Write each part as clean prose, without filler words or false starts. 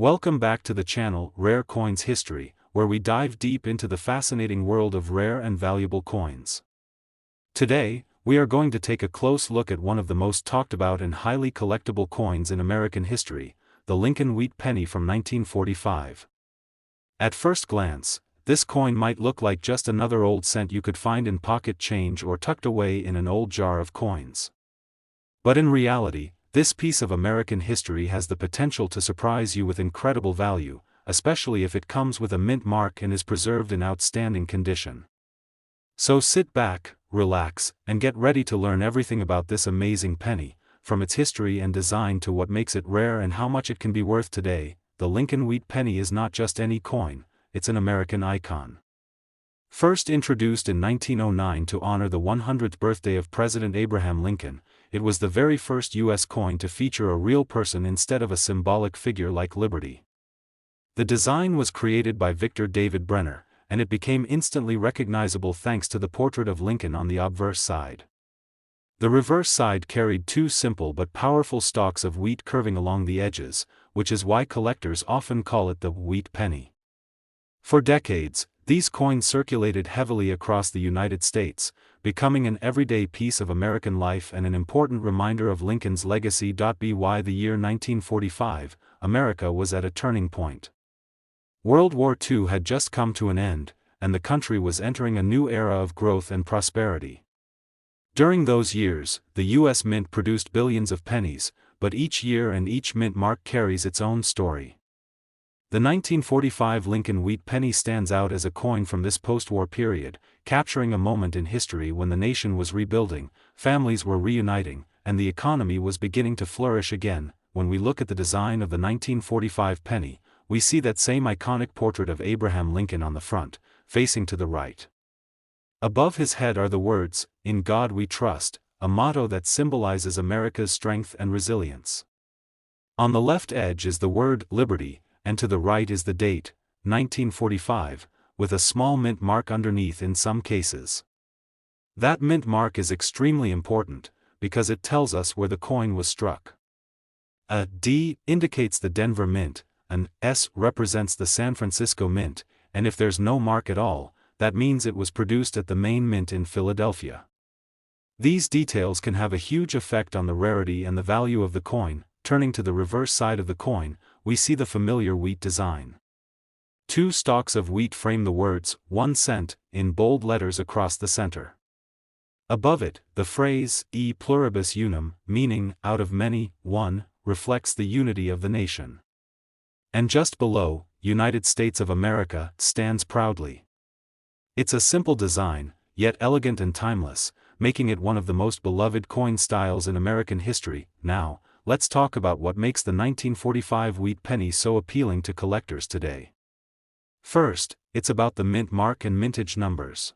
Welcome back to the channel Rare Coins History, where we dive deep into the fascinating world of rare and valuable coins. Today, we are going to take a close look at one of the most talked about and highly collectible coins in American history, the Lincoln Wheat Penny from 1945. At first glance, this coin might look like just another old cent you could find in pocket change or tucked away in an old jar of coins. But in reality, this piece of American history has the potential to surprise you with incredible value, especially if it comes with a mint mark and is preserved in outstanding condition. So sit back, relax, and get ready to learn everything about this amazing penny, from its history and design to what makes it rare and how much it can be worth today. The Lincoln Wheat Penny is not just any coin, it's an American icon. First introduced in 1909 to honor the 100th birthday of President Abraham Lincoln, it was the very first U.S. coin to feature a real person instead of a symbolic figure like Liberty. The design was created by Victor David Brenner, and it became instantly recognizable thanks to the portrait of Lincoln on the obverse side. The reverse side carried two simple but powerful stalks of wheat curving along the edges, which is why collectors often call it the wheat penny. For decades, these coins circulated heavily across the United States, becoming an everyday piece of American life and an important reminder of Lincoln's legacy. By the year 1945, America was at a turning point. World War II had just come to an end, and the country was entering a new era of growth and prosperity. During those years, the U.S. Mint produced billions of pennies, but each year and each mint mark carries its own story. The 1945 Lincoln Wheat Penny stands out as a coin from this post-war period, capturing a moment in history when the nation was rebuilding, families were reuniting, and the economy was beginning to flourish again. When we look at the design of the 1945 penny, we see that same iconic portrait of Abraham Lincoln on the front, facing to the right. Above his head are the words, "In God We Trust," a motto that symbolizes America's strength and resilience. On the left edge is the word "Liberty," and to the right is the date, 1945, with a small mint mark underneath in some cases. That mint mark is extremely important, because it tells us where the coin was struck. A D indicates the Denver Mint, an S represents the San Francisco Mint, and if there's no mark at all, that means it was produced at the main mint in Philadelphia. These details can have a huge effect on the rarity and the value of the coin. Turning to the reverse side of the coin, we see the familiar wheat design. Two stalks of wheat frame the words, 1 cent, in bold letters across the center. Above it, the phrase, E pluribus unum, meaning, out of many, one, reflects the unity of the nation. And just below, United States of America, stands proudly. It's a simple design, yet elegant and timeless, making it one of the most beloved coin styles in American history. Now, let's talk about what makes the 1945 wheat penny so appealing to collectors today. First, it's about the mint mark and mintage numbers.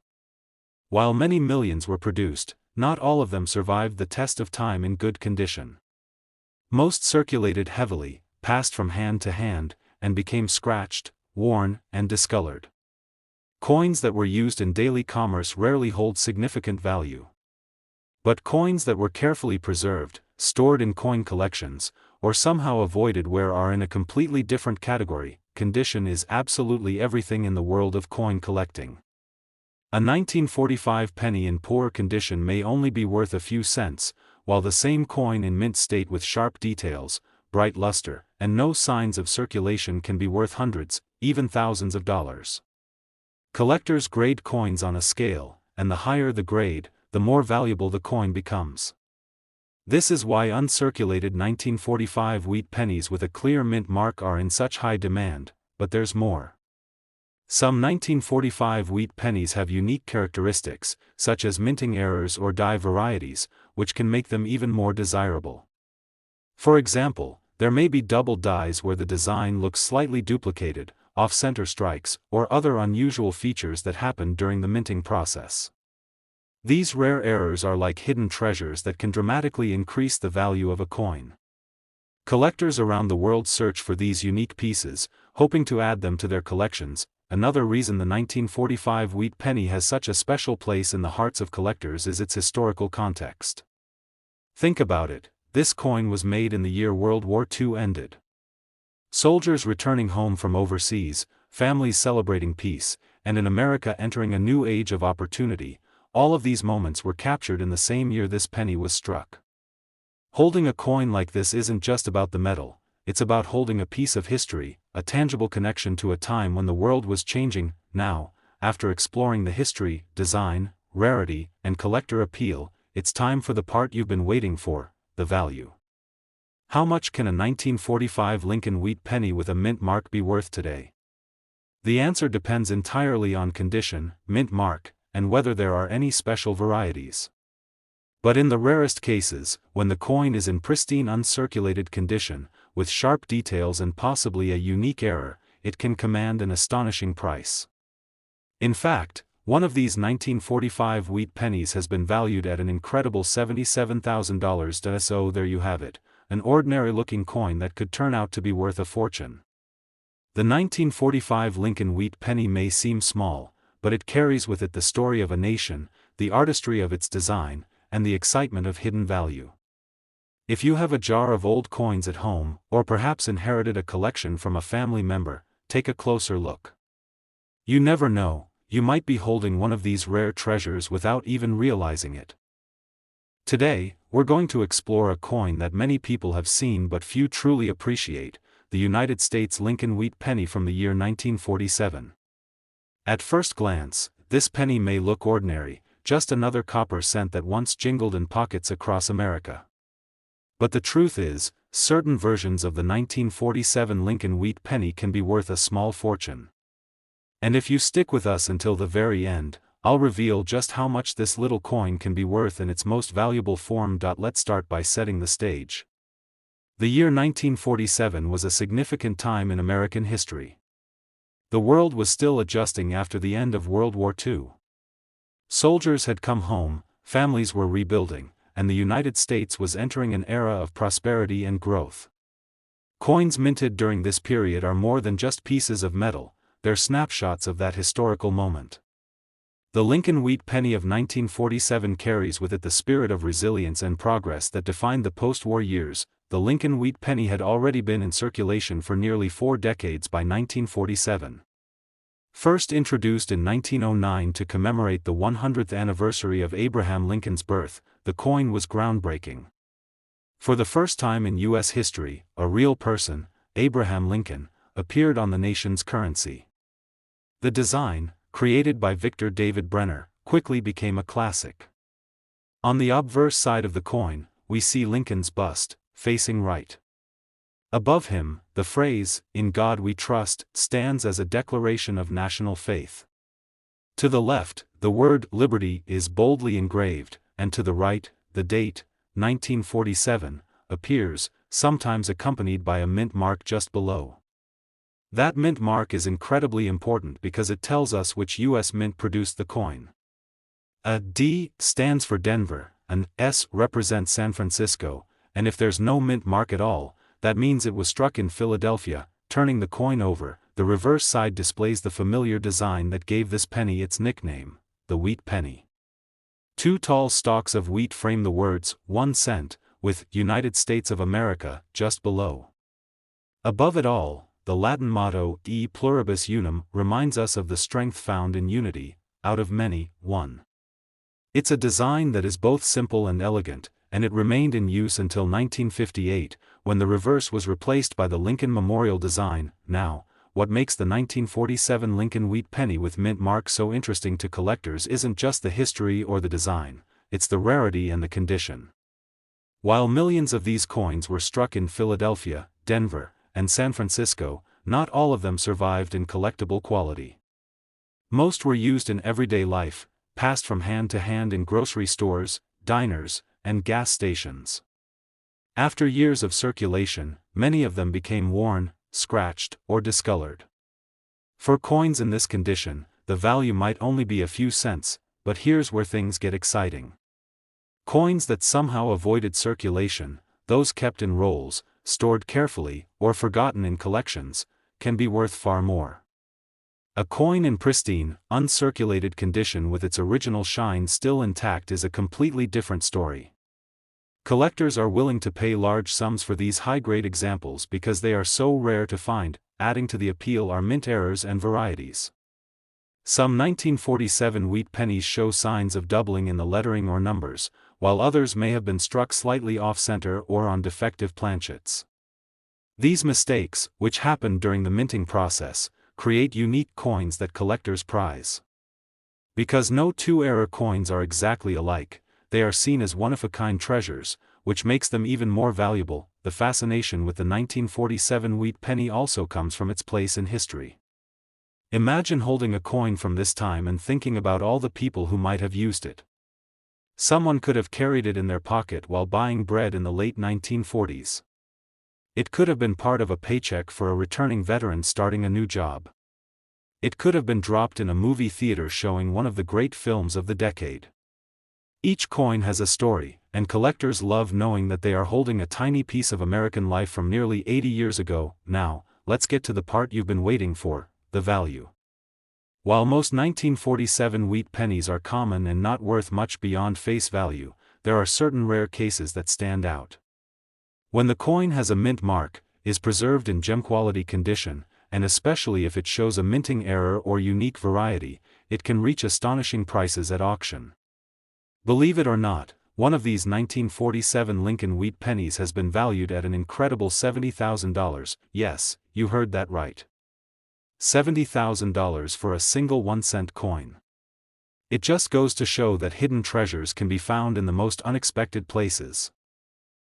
While many millions were produced, not all of them survived the test of time in good condition. Most circulated heavily, passed from hand to hand, and became scratched, worn, and discolored. Coins that were used in daily commerce rarely hold significant value. But coins that were carefully preserved, stored in coin collections, or somehow avoided wear are in a completely different category. Condition is absolutely everything in the world of coin collecting. A 1945 penny in poor condition may only be worth a few cents, while the same coin in mint state with sharp details, bright luster, and no signs of circulation can be worth hundreds, even thousands of dollars. Collectors grade coins on a scale, and the higher the grade, the more valuable the coin becomes. This is why uncirculated 1945 wheat pennies with a clear mint mark are in such high demand, but there's more. Some 1945 wheat pennies have unique characteristics, such as minting errors or die varieties, which can make them even more desirable. For example, there may be double dies where the design looks slightly duplicated, off-center strikes, or other unusual features that happen during the minting process. These rare errors are like hidden treasures that can dramatically increase the value of a coin. Collectors around the world search for these unique pieces, hoping to add them to their collections. Another reason the 1945 wheat penny has such a special place in the hearts of collectors is its historical context. Think about it, this coin was made in the year World War II ended. Soldiers returning home from overseas, families celebrating peace, and in America entering a new age of opportunity, all of these moments were captured in the same year this penny was struck. Holding a coin like this isn't just about the metal, it's about holding a piece of history, a tangible connection to a time when the world was changing. Now, after exploring the history, design, rarity, and collector appeal, it's time for the part you've been waiting for, the value. How much can a 1945 Lincoln Wheat Penny with a mint mark be worth today? The answer depends entirely on condition, mint mark, and whether there are any special varieties. But in the rarest cases, when the coin is in pristine uncirculated condition, with sharp details and possibly a unique error, it can command an astonishing price. In fact, one of these 1945 wheat pennies has been valued at an incredible $77,000. So there you have it, an ordinary-looking coin that could turn out to be worth a fortune. The 1945 Lincoln Wheat Penny may seem small, but it carries with it the story of a nation, the artistry of its design, and the excitement of hidden value. If you have a jar of old coins at home, or perhaps inherited a collection from a family member, take a closer look. You never know, you might be holding one of these rare treasures without even realizing it. Today, we're going to explore a coin that many people have seen but few truly appreciate, the United States Lincoln Wheat Penny from the year 1947. At first glance, this penny may look ordinary, just another copper cent that once jingled in pockets across America. But the truth is, certain versions of the 1947 Lincoln Wheat Penny can be worth a small fortune. And if you stick with us until the very end, I'll reveal just how much this little coin can be worth in its most valuable form. Let's start by setting the stage. The year 1947 was a significant time in American history. The world was still adjusting after the end of World War II. Soldiers had come home, families were rebuilding, and the United States was entering an era of prosperity and growth. Coins minted during this period are more than just pieces of metal, they're snapshots of that historical moment. The Lincoln Wheat Penny of 1947 carries with it the spirit of resilience and progress that defined the post-war years. The Lincoln Wheat Penny had already been in circulation for nearly 4 decades by 1947. First introduced in 1909 to commemorate the 100th anniversary of Abraham Lincoln's birth, the coin was groundbreaking. For the first time in U.S. history, a real person, Abraham Lincoln, appeared on the nation's currency. The design, created by Victor David Brenner, quickly became a classic. On the obverse side of the coin, we see Lincoln's bust, facing right. Above him, the phrase, "In God We Trust," stands as a declaration of national faith. To the left, the word "Liberty" is boldly engraved, and to the right, the date, 1947, appears, sometimes accompanied by a mint mark just below. That mint mark is incredibly important because it tells us which U.S. mint produced the coin. A D stands for Denver, an S represents San Francisco, and if there's no mint mark at all, that means it was struck in Philadelphia. Turning the coin over, the reverse side displays the familiar design that gave this penny its nickname, the Wheat Penny. 2 tall stalks of wheat frame the words, 1 cent, with United States of America just below. Above it all, the Latin motto, E pluribus unum, reminds us of the strength found in unity, out of many, one. It's a design that is both simple and elegant, and it remained in use until 1958, when the reverse was replaced by the Lincoln Memorial design. Now, what makes the 1947 Lincoln Wheat Penny with mint mark so interesting to collectors isn't just the history or the design, it's the rarity and the condition. While millions of these coins were struck in Philadelphia, Denver, and San Francisco, not all of them survived in collectible quality. Most were used in everyday life, passed from hand to hand in grocery stores, diners, and gas stations. After years of circulation, many of them became worn, scratched, or discolored. For coins in this condition, the value might only be a few cents, but here's where things get exciting. Coins that somehow avoided circulation, those kept in rolls, stored carefully, or forgotten in collections, can be worth far more. A coin in pristine, uncirculated condition with its original shine still intact is a completely different story. Collectors are willing to pay large sums for these high-grade examples because they are so rare to find. Adding to the appeal are mint errors and varieties. Some 1947 wheat pennies show signs of doubling in the lettering or numbers, while others may have been struck slightly off-center or on defective planchets. These mistakes, which happen during the minting process, create unique coins that collectors prize. Because no two error coins are exactly alike, they are seen as one-of-a-kind treasures, which makes them even more valuable. The fascination with the 1947 wheat penny also comes from its place in history. Imagine holding a coin from this time and thinking about all the people who might have used it. Someone could have carried it in their pocket while buying bread in the late 1940s. It could have been part of a paycheck for a returning veteran starting a new job. It could have been dropped in a movie theater showing one of the great films of the decade. Each coin has a story, and collectors love knowing that they are holding a tiny piece of American life from nearly 80 years ago. Now, let's get to the part you've been waiting for, the value. While most 1947 wheat pennies are common and not worth much beyond face value, there are certain rare cases that stand out. When the coin has a mint mark, is preserved in gem-quality condition, and especially if it shows a minting error or unique variety, it can reach astonishing prices at auction. Believe it or not, one of these 1947 Lincoln Wheat Pennies has been valued at an incredible $70,000. Yes, you heard that right. $70,000 for a single 1-cent coin. It just goes to show that hidden treasures can be found in the most unexpected places.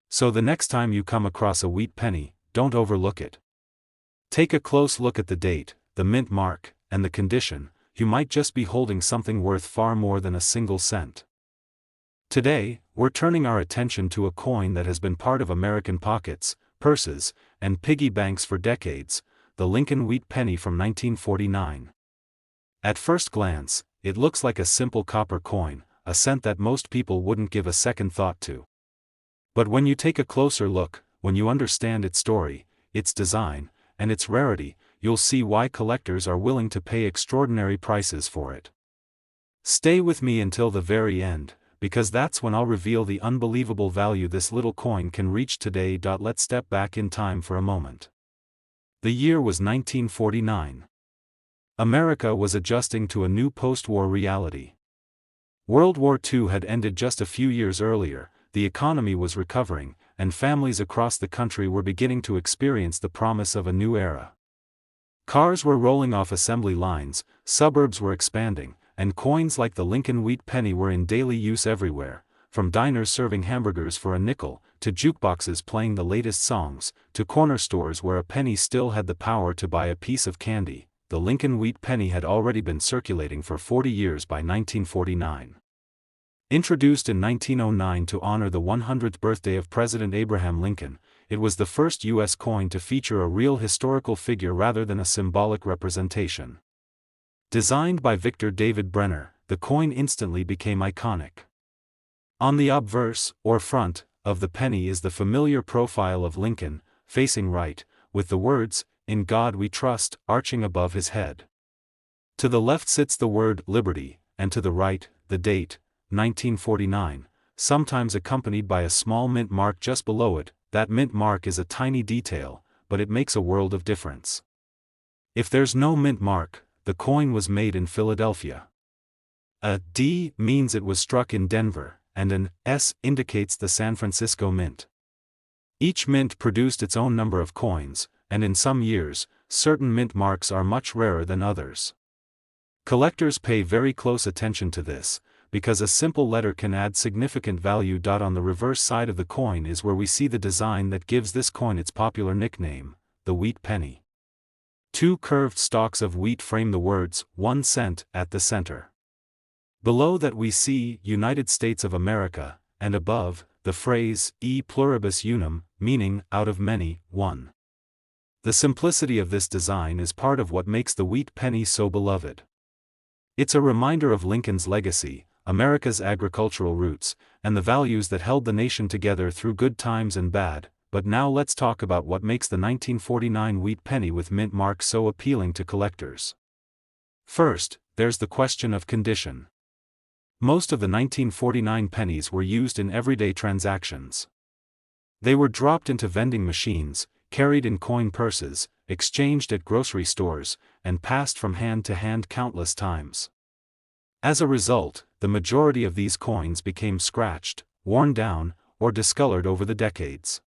So the next time you come across a wheat penny, don't overlook it. Take a close look at the date, the mint mark, and the condition. You might just be holding something worth far more than a single cent. Today, we're turning our attention to a coin that has been part of American pockets, purses, and piggy banks for decades, the Lincoln Wheat Penny from 1949. At first glance, it looks like a simple copper coin, a cent that most people wouldn't give a second thought to. But when you take a closer look, when you understand its story, its design, and its rarity, you'll see why collectors are willing to pay extraordinary prices for it. Stay with me until the very end, because that's when I'll reveal the unbelievable value this little coin can reach today. Let's step back in time for a moment. The year was 1949. America was adjusting to a new post-war reality. World War II had ended just a few years earlier, the economy was recovering, and families across the country were beginning to experience the promise of a new era. Cars were rolling off assembly lines, suburbs were expanding, and coins like the Lincoln Wheat Penny were in daily use everywhere, from diners serving hamburgers for a nickel, to jukeboxes playing the latest songs, to corner stores where a penny still had the power to buy a piece of candy. The Lincoln Wheat Penny had already been circulating for 40 years by 1949. Introduced in 1909 to honor the 100th birthday of President Abraham Lincoln, it was the first U.S. coin to feature a real historical figure rather than a symbolic representation. Designed by Victor David Brenner, the coin instantly became iconic. On the obverse, or front, of the penny is the familiar profile of Lincoln, facing right, with the words, "In God We Trust," arching above his head. To the left sits the word "Liberty," and to the right, the date, 1949, sometimes accompanied by a small mint mark just below it. That mint mark is a tiny detail, but it makes a world of difference. If there's no mint mark, the coin was made in Philadelphia. A D means it was struck in Denver, and an S indicates the San Francisco Mint. Each mint produced its own number of coins, and in some years, certain mint marks are much rarer than others. Collectors pay very close attention to this, because a simple letter can add significant value. On the reverse side of the coin is where we see the design that gives this coin its popular nickname, the wheat penny. Two curved stalks of wheat frame the words, 1 cent, at the center. Below that we see, United States of America, and above, the phrase, e pluribus unum, meaning, out of many, one. The simplicity of this design is part of what makes the wheat penny so beloved. It's a reminder of Lincoln's legacy, America's agricultural roots, and the values that held the nation together through good times and bad. But now let's talk about what makes the 1949 wheat penny with mint mark so appealing to collectors. First, there's the question of condition. Most of the 1949 pennies were used in everyday transactions. They were dropped into vending machines, carried in coin purses, exchanged at grocery stores, and passed from hand to hand countless times. As a result, the majority of these coins became scratched, worn down, or discolored over the decades.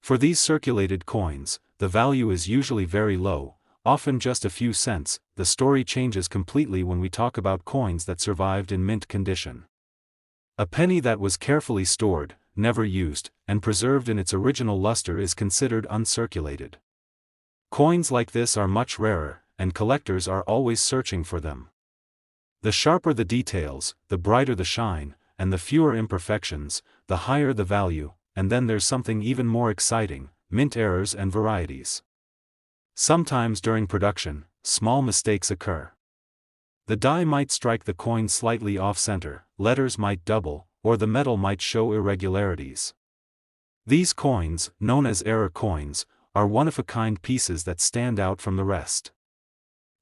For these circulated coins, the value is usually very low, often just a few cents. The story changes completely when we talk about coins that survived in mint condition. A penny that was carefully stored, never used, and preserved in its original luster is considered uncirculated. Coins like this are much rarer, and collectors are always searching for them. The sharper the details, the brighter the shine, and the fewer imperfections, the higher the value. And then there's something even more exciting: mint errors and varieties. Sometimes during production, small mistakes occur. The die might strike the coin slightly off-center, letters might double, or the metal might show irregularities. These coins, known as error coins, are one-of-a-kind pieces that stand out from the rest.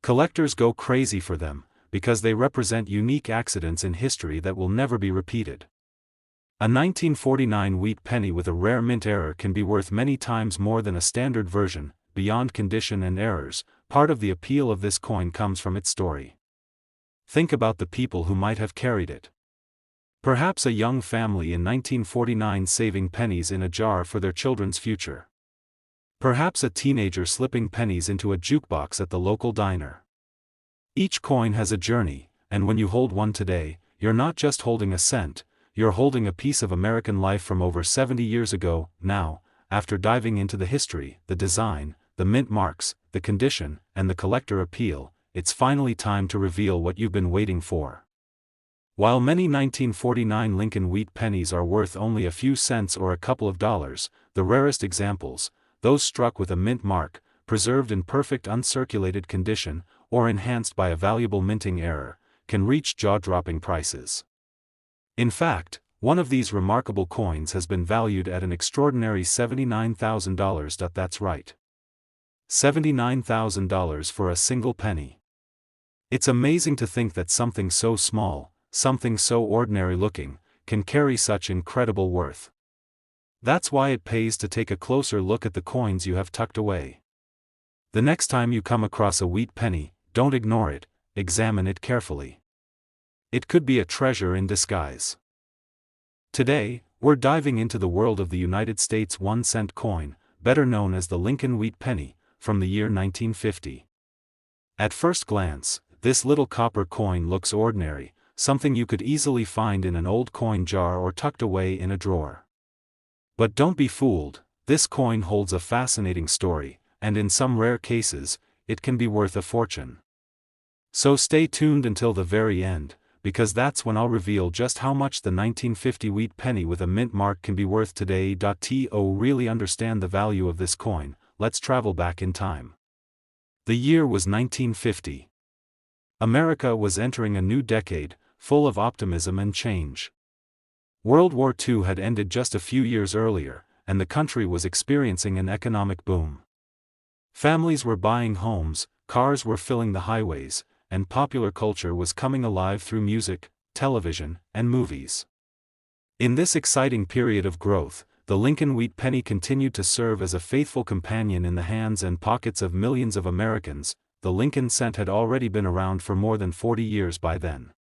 Collectors go crazy for them, because they represent unique accidents in history that will never be repeated. A 1949 wheat penny with a rare mint error can be worth many times more than a standard version. Beyond condition and errors, part of the appeal of this coin comes from its story. Think about the people who might have carried it. Perhaps a young family in 1949 saving pennies in a jar for their children's future. Perhaps a teenager slipping pennies into a jukebox at the local diner. Each coin has a journey, and when you hold one today, you're not just holding a cent, you're holding a piece of American life from over 70 years ago. Now, after diving into the history, the design, the mint marks, the condition, and the collector appeal, it's finally time to reveal what you've been waiting for. While many 1949 Lincoln Wheat pennies are worth only a few cents or a couple of dollars, the rarest examples, those struck with a mint mark, preserved in perfect uncirculated condition, or enhanced by a valuable minting error, can reach jaw-dropping prices. In fact, one of these remarkable coins has been valued at an extraordinary $79,000. That's right. $79,000 for a single penny. It's amazing to think that something so small, something so ordinary looking, can carry such incredible worth. That's why it pays to take a closer look at the coins you have tucked away. The next time you come across a wheat penny, don't ignore it, examine it carefully. It could be a treasure in disguise. Today, we're diving into the world of the United States 1-cent coin, better known as the Lincoln Wheat Penny, from the year 1950. At first glance, this little copper coin looks ordinary, something you could easily find in an old coin jar or tucked away in a drawer. But don't be fooled, this coin holds a fascinating story, and in some rare cases, it can be worth a fortune. So stay tuned until the very end, because that's when I'll reveal just how much the 1950 wheat penny with a mint mark can be worth today. To really understand the value of this coin, let's travel back in time. The year was 1950. America was entering a new decade, full of optimism and change. World War II had ended just a few years earlier, and the country was experiencing an economic boom. Families were buying homes, cars were filling the highways, and popular culture was coming alive through music, television, and movies. In this exciting period of growth, the Lincoln Wheat Penny continued to serve as a faithful companion in the hands and pockets of millions of Americans. The Lincoln cent had already been around for more than 40 years by then.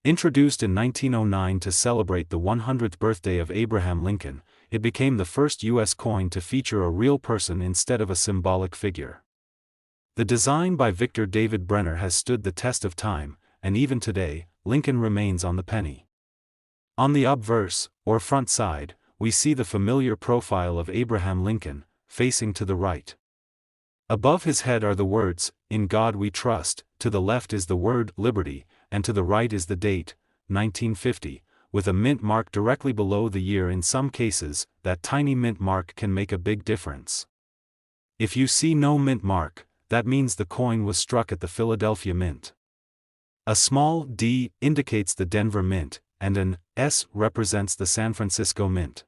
Introduced in 1909 to celebrate the 100th birthday of Abraham Lincoln, it became the first U.S. coin to feature a real person instead of a symbolic figure. The design by Victor David Brenner has stood the test of time, and even today, Lincoln remains on the penny. On the obverse, or front side, we see the familiar profile of Abraham Lincoln, facing to the right. Above his head are the words, "In God We Trust," to the left is the word, "Liberty," and to the right is the date, 1950, with a mint mark directly below the year. In some cases, that tiny mint mark can make a big difference. If you see no mint mark, that means the coin was struck at the Philadelphia Mint. A small D indicates the Denver Mint, and an S represents the San Francisco Mint.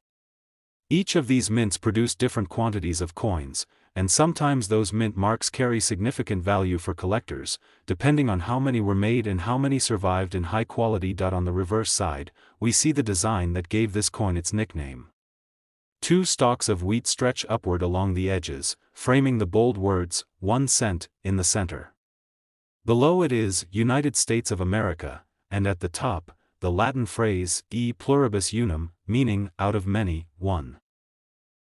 Each of these mints produce different quantities of coins, and sometimes those mint marks carry significant value for collectors, depending on how many were made and how many survived in high quality. On the reverse side, we see the design that gave this coin its nickname. Two stalks of wheat stretch upward along the edges, framing the bold words, 1 cent, in the center. Below it is, United States of America, and at the top, the Latin phrase, e pluribus unum, meaning, out of many, one.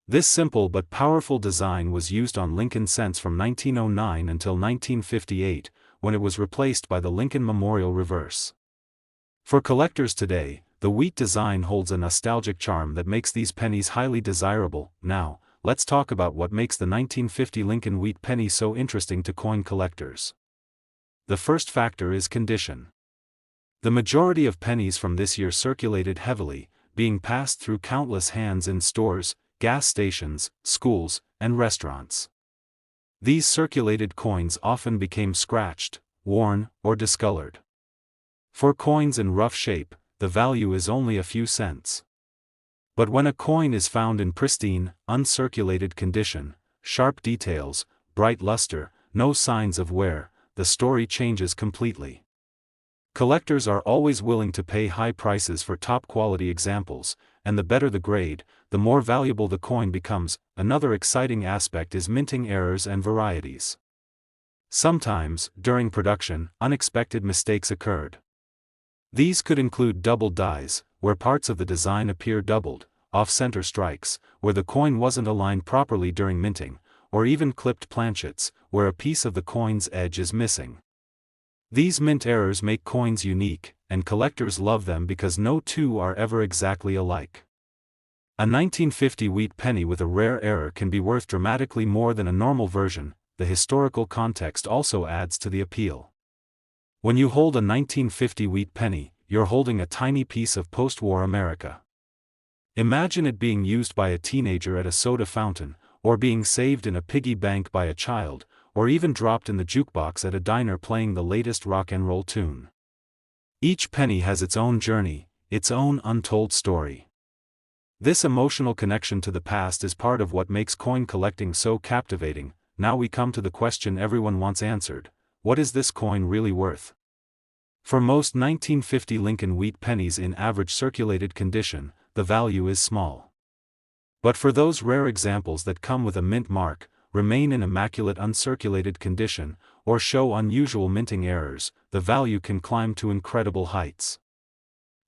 This simple but powerful design was used on Lincoln cents from 1909 until 1958, when it was replaced by the Lincoln Memorial reverse. For collectors today, the wheat design holds a nostalgic charm that makes these pennies highly desirable. Now, let's talk about what makes the 1950 Lincoln Wheat Penny so interesting to coin collectors. The first factor is condition. The majority of pennies from this year circulated heavily, being passed through countless hands in stores, gas stations, schools, and restaurants. These circulated coins often became scratched, worn, or discolored. For coins in rough shape, the value is only a few cents. But when a coin is found in pristine, uncirculated condition, sharp details, bright luster, no signs of wear, the story changes completely. Collectors are always willing to pay high prices for top-quality examples, and the better the grade, the more valuable the coin becomes. Another exciting aspect is minting errors and varieties. Sometimes, during production, unexpected mistakes occurred. These could include double dies, where parts of the design appear doubled, off-center strikes, where the coin wasn't aligned properly during minting, or even clipped planchets, where a piece of the coin's edge is missing. These mint errors make coins unique, and collectors love them because no two are ever exactly alike. A 1950 wheat penny with a rare error can be worth dramatically more than a normal version. The historical context also adds to the appeal. When you hold a 1950 wheat penny, you're holding a tiny piece of post-war America. Imagine it being used by a teenager at a soda fountain, or being saved in a piggy bank by a child, or even dropped in the jukebox at a diner playing the latest rock and roll tune. Each penny has its own journey, its own untold story. This emotional connection to the past is part of what makes coin collecting so captivating. Now we come to the question everyone wants answered: what is this coin really worth? For most 1950 Lincoln Wheat pennies in average circulated condition, the value is small. But for those rare examples that come with a mint mark, remain in immaculate uncirculated condition, or show unusual minting errors, the value can climb to incredible heights.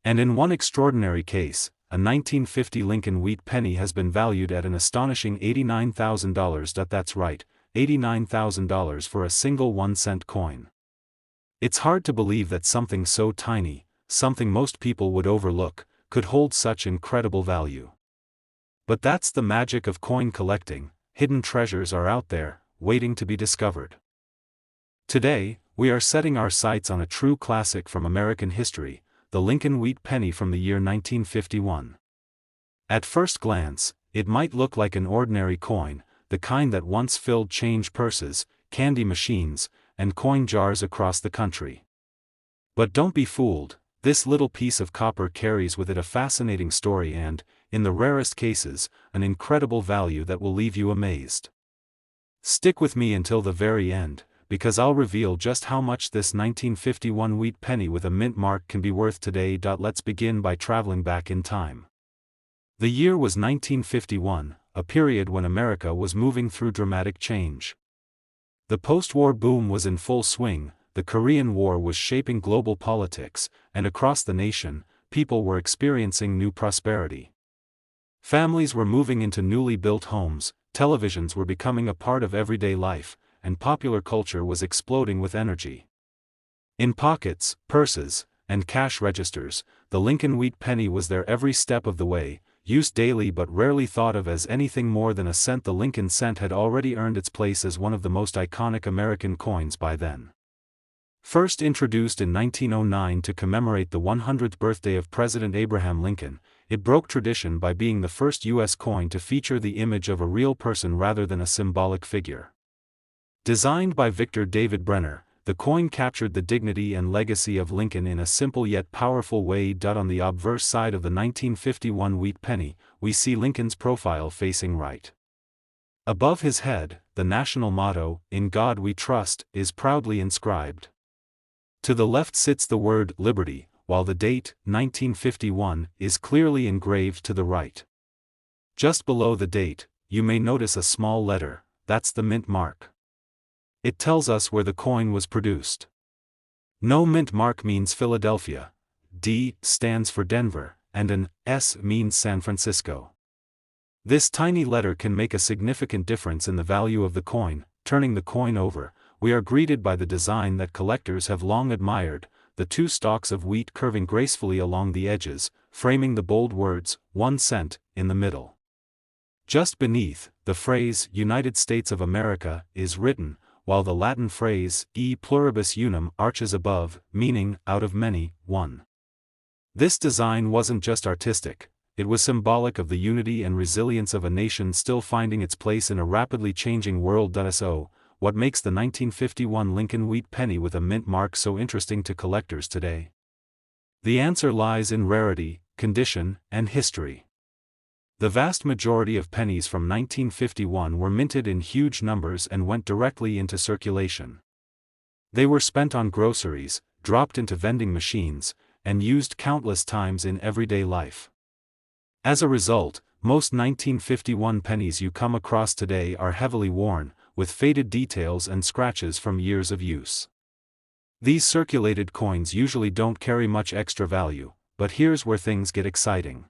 And in one extraordinary case, a 1950 Lincoln Wheat penny has been valued at an astonishing $89,000. That's right, $89,000 for a single 1-cent coin. It's hard to believe that something so tiny, something most people would overlook, could hold such incredible value. But that's the magic of coin collecting. Hidden treasures are out there, waiting to be discovered. Today, we are setting our sights on a true classic from American history, the Lincoln Wheat Penny from the year 1951. At first glance, it might look like an ordinary coin, the kind that once filled change purses, candy machines, and coin jars across the country. But don't be fooled, this little piece of copper carries with it a fascinating story and, in the rarest cases, an incredible value that will leave you amazed. Stick with me until the very end, because I'll reveal just how much this 1951 wheat penny with a mint mark can be worth today. Let's begin by traveling back in time. The year was 1951, a period when America was moving through dramatic change. The post-war boom was in full swing, the Korean War was shaping global politics, and across the nation, people were experiencing new prosperity. Families were moving into newly built homes, televisions were becoming a part of everyday life, and popular culture was exploding with energy. In pockets, purses, and cash registers, the Lincoln Wheat Penny was there every step of the way, used daily but rarely thought of as anything more than a cent. The Lincoln cent had already earned its place as one of the most iconic American coins by then. First introduced in 1909 to commemorate the 100th birthday of President Abraham Lincoln, it broke tradition by being the first U.S. coin to feature the image of a real person rather than a symbolic figure. Designed by Victor David Brenner, the coin captured the dignity and legacy of Lincoln in a simple yet powerful way. On the obverse side of the 1951 wheat penny, we see Lincoln's profile facing right. Above his head, the national motto, "In God We Trust," is proudly inscribed. To the left sits the word "Liberty," while the date, 1951, is clearly engraved to the right. Just below the date, you may notice a small letter, that's the mint mark. It tells us where the coin was produced. No mint mark means Philadelphia, D stands for Denver, and an S means San Francisco. This tiny letter can make a significant difference in the value of the coin. Turning the coin over, we are greeted by the design that collectors have long admired, the two stalks of wheat curving gracefully along the edges, framing the bold words, 1 cent, in the middle. Just beneath, the phrase, United States of America, is written, while the Latin phrase, e pluribus unum, arches above, meaning, out of many, one. This design wasn't just artistic, it was symbolic of the unity and resilience of a nation still finding its place in a rapidly changing world. So, what makes the 1951 Lincoln Wheat Penny with a mint mark so interesting to collectors today? The answer lies in rarity, condition, and history. The vast majority of pennies from 1951 were minted in huge numbers and went directly into circulation. They were spent on groceries, dropped into vending machines, and used countless times in everyday life. As a result, most 1951 pennies you come across today are heavily worn, with faded details and scratches from years of use. These circulated coins usually don't carry much extra value, but here's where things get exciting.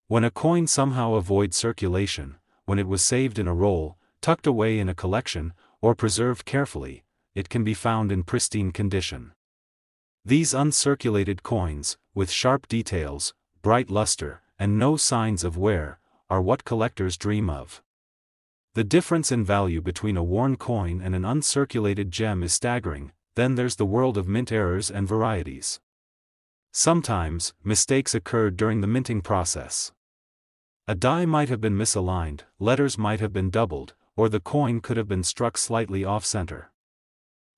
When a coin somehow avoids circulation, when it was saved in a roll, tucked away in a collection, or preserved carefully, it can be found in pristine condition. These uncirculated coins, with sharp details, bright luster, and no signs of wear, are what collectors dream of. The difference in value between a worn coin and an uncirculated gem is staggering. Then there's the world of mint errors and varieties. Sometimes, mistakes occurred during the minting process. A die might have been misaligned, letters might have been doubled, or the coin could have been struck slightly off-center.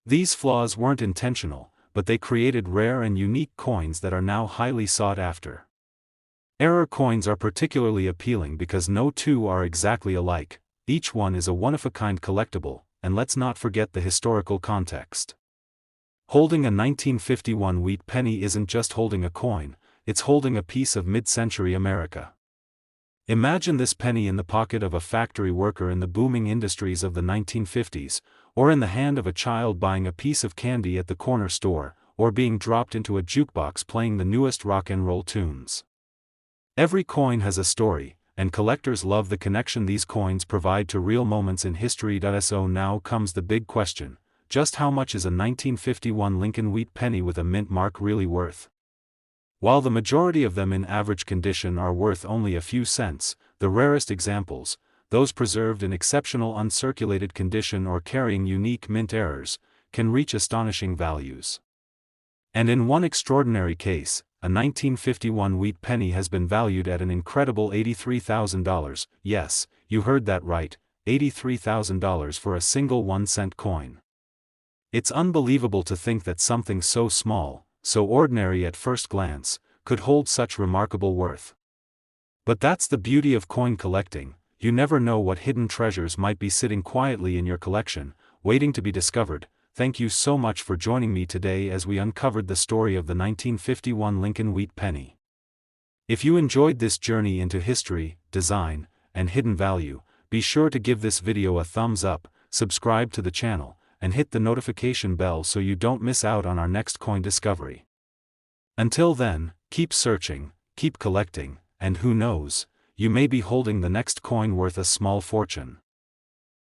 These flaws weren't intentional, but they created rare and unique coins that are now highly sought after. Error coins are particularly appealing because no two are exactly alike, each one is a one-of-a-kind collectible, and let's not forget the historical context. Holding a 1951 wheat penny isn't just holding a coin, it's holding a piece of mid-century America. Imagine this penny in the pocket of a factory worker in the booming industries of the 1950s, or in the hand of a child buying a piece of candy at the corner store, or being dropped into a jukebox playing the newest rock and roll tunes. Every coin has a story, and collectors love the connection these coins provide to real moments in history. So now comes the big question, just how much is a 1951 Lincoln Wheat Penny with a mint mark really worth? While the majority of them in average condition are worth only a few cents, the rarest examples, those preserved in exceptional uncirculated condition or carrying unique mint errors, can reach astonishing values. And in one extraordinary case, a 1951 wheat penny has been valued at an incredible $83,000, yes, you heard that right, $83,000 for a single 1-cent coin. It's unbelievable to think that something so small, so ordinary at first glance, could hold such remarkable worth. But that's the beauty of coin collecting, you never know what hidden treasures might be sitting quietly in your collection, waiting to be discovered. Thank you so much for joining me today as we uncovered the story of the 1951 Lincoln Wheat Penny. If you enjoyed this journey into history, design, and hidden value, be sure to give this video a thumbs up, subscribe to the channel, and hit the notification bell so you don't miss out on our next coin discovery. Until then, keep searching, keep collecting, and who knows, you may be holding the next coin worth a small fortune.